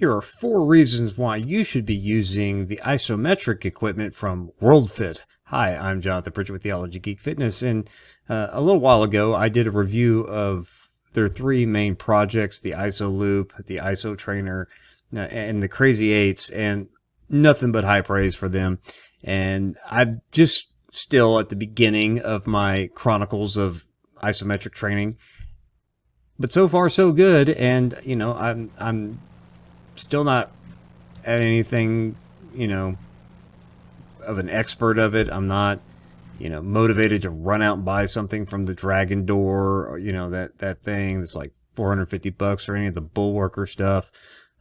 Here are 4 reasons why you should be using the isometric equipment from WorldFit. Hi, I'm Jonathan Pritchett with Theology, Geek Fitness, and a little while ago I did a review of their 3 main projects, the ISO Loop, the ISO Trainer, and the Crazy 8s, and nothing but high praise for them. And I'm just still at the beginning of my chronicles of isometric training, but so far so good. And you know, I'm still not at anything, you know, of an expert of it. I'm not, you know, motivated to run out and buy something from the Dragon Door, or, you know, that thing that's like $450 or any of the Bullworker stuff.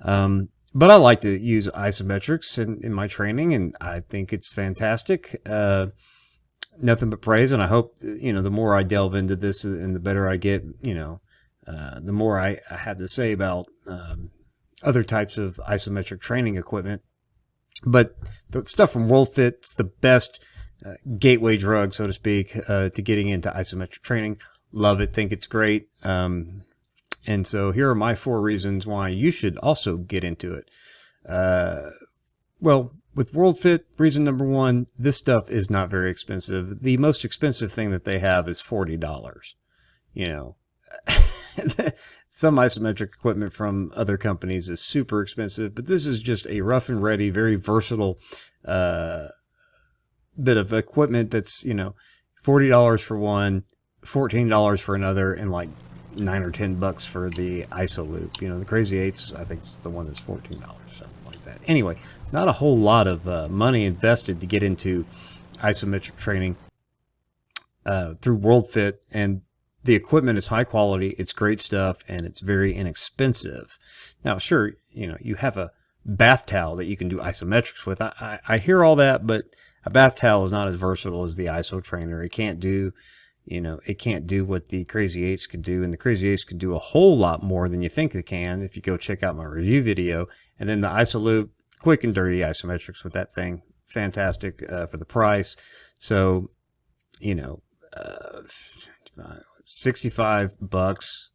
But I like to use isometrics in my training, and I think it's fantastic. Nothing but praise, and I hope, you know, the more I delve into this and the better I get, you know, the more I have to say about other types of isometric training equipment. But the stuff from WorldFit is the best gateway drug, so to speak, to getting into isometric training. Love it, think it's great. And so here are my 4 reasons why you should also get into it. Well, with WorldFit, reason number 1, this stuff is not very expensive. The most expensive thing that they have is $40. You know, some isometric equipment from other companies is super expensive, but this is just a rough and ready, very versatile bit of equipment that's, you know, $40 for one, $14 for another, and like $9 or $10 for the ISO Loop. You know, the Crazy 8s, I think it's the one that's $14, something like that. Anyway, not a whole lot of money invested to get into isometric training through WorldFit, and the equipment is high quality, it's great stuff, and it's very inexpensive. Now, sure, you know, you have a bath towel that you can do isometrics with. I hear all that, but a bath towel is not as versatile as the ISO Trainer. It can't do, you know, it can't do what the Crazy 8s could do, and the Crazy 8s could do a whole lot more than you think they can if you go check out my review video. And then the ISO Loop, quick and dirty isometrics with that thing. Fantastic for the price. So, you know, $65.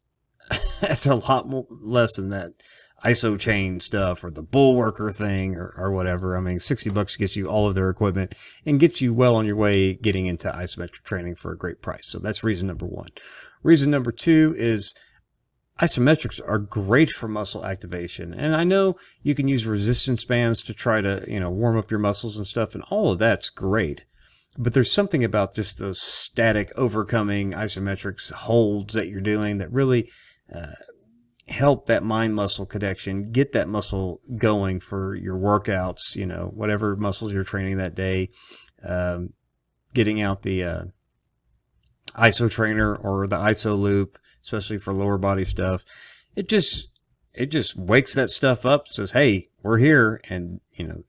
That's a lot more, less than that ISO chain stuff or the Bullworker thing or whatever. I mean, $60 gets you all of their equipment and gets you well on your way getting into isometric training for a great price. So that's reason number 1. Reason number 2 is isometrics are great for muscle activation. And I know you can use resistance bands to try to, you know, warm up your muscles and stuff, and all of that's great. But there's something about just those static overcoming isometrics holds that you're doing that really help that mind-muscle connection, get that muscle going for your workouts, you know, whatever muscles you're training that day. Getting out the ISO Trainer or the ISO Loop, especially for lower body stuff, it just wakes that stuff up, says, hey, we're here, and, you know,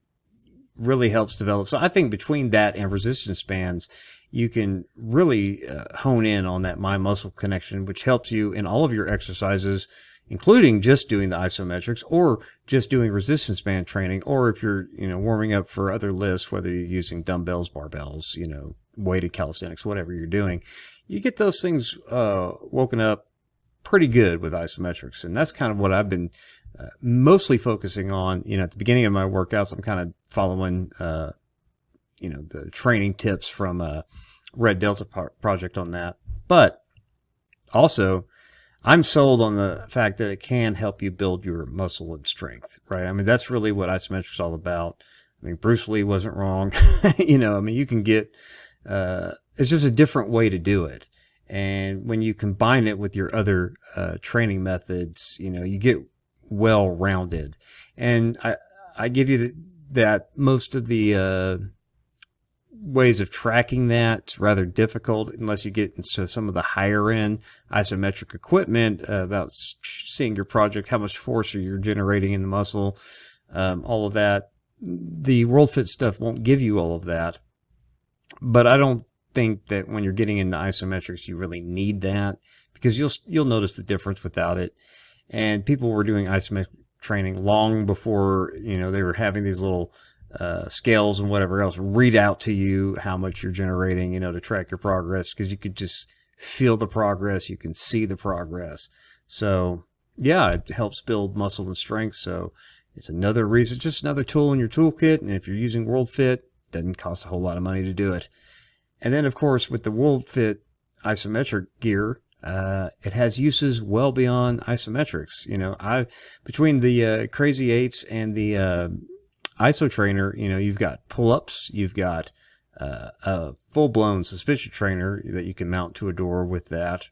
really helps develop. So I think between that and resistance bands, you can really hone in on that mind-muscle connection, which helps you in all of your exercises, including just doing the isometrics or just doing resistance band training, or if you're, you know, warming up for other lifts, whether you're using dumbbells, barbells, you know, weighted calisthenics, whatever you're doing, you get those things woken up pretty good with isometrics. And that's kind of what I've been mostly focusing on. You know, at the beginning of my workouts, I'm kind of following, you know, the training tips from Red Delta Project on that. But also, I'm sold on the fact that it can help you build your muscle and strength, right? I mean, that's really what isometrics is all about. I mean, Bruce Lee wasn't wrong. You know, I mean, you can get, it's just a different way to do it. And when you combine it with your other training methods, you know, you get well-rounded. And I give you that most of the ways of tracking that's rather difficult unless you get into some of the higher end isometric equipment about seeing your project, how much force are you generating in the muscle, all of that. The WorldFit stuff won't give you all of that, but I don't think that when you're getting into isometrics you really need that, because you'll notice the difference without it. And people were doing isometric training long before, you know, they were having these little scales and whatever else read out to you how much you're generating, you know, to track your progress, because you could just feel the progress, you can see the progress. So yeah, it helps build muscle and strength. So It's another reason, just another tool in your toolkit. And if you're using WorldFit, it doesn't cost a whole lot of money to do it. And then, of course, with the WorldFit isometric gear, it has uses well beyond isometrics. You know, between the Crazy 8s and the ISO trainer, you know, you've got pull-ups, you've got a full-blown suspension trainer that you can mount to a door with that.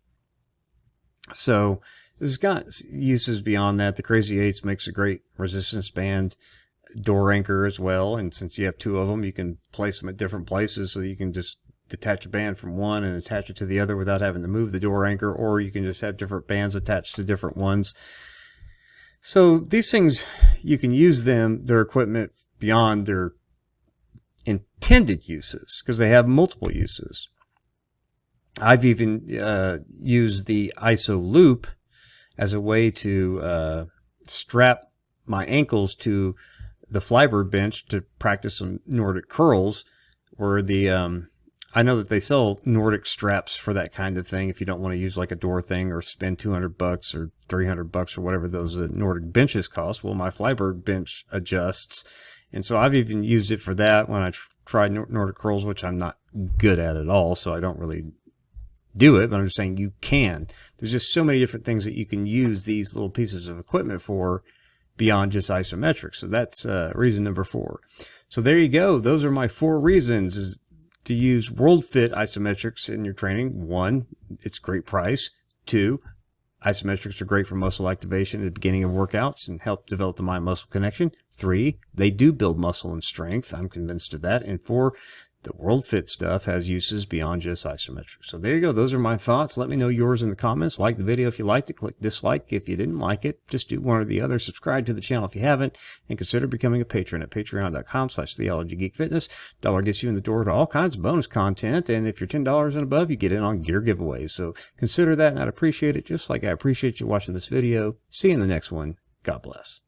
So this has got uses beyond that. The Crazy 8s makes a great resistance band door anchor as well, and since you have two of them, you can place them at different places, so you can just detach a band from one and attach it to the other without having to move the door anchor, or you can just have different bands attached to different ones. So these things, you can use their equipment beyond their intended uses, because they have multiple uses. I've even used the ISO loop as a way to strap my ankles to the flybird bench to practice some Nordic curls, where I know that they sell Nordic straps for that kind of thing if you don't want to use like a door thing or spend $200 or $300 or whatever those Nordic benches cost. Well, my flybird bench adjusts, and so I've even used it for that when I tried Nordic curls, which I'm not good at all, so I don't really do it, but I'm just saying you can. There's just so many different things that you can use these little pieces of equipment for beyond just isometrics. So that's reason number 4. So there you go. Those are my 4 reasons is to use WorldFit Isometrics in your training. 1, it's great price. 2, isometrics are great for muscle activation at the beginning of workouts and help develop the mind-muscle connection. 3, they do build muscle and strength. I'm convinced of that. And 4, the WorldFit stuff has uses beyond just isometrics. So there you go. Those are my thoughts. Let me know yours in the comments. Like the video if you liked it. Click dislike if you didn't like it. Just do one or the other. Subscribe to the channel if you haven't. And consider becoming a patron at patreon.com/theologygeekfitness. $1 gets you in the door to all kinds of bonus content. And if you're $10 and above, you get in on gear giveaways. So consider that, and I'd appreciate it just like I appreciate you watching this video. See you in the next one. God bless.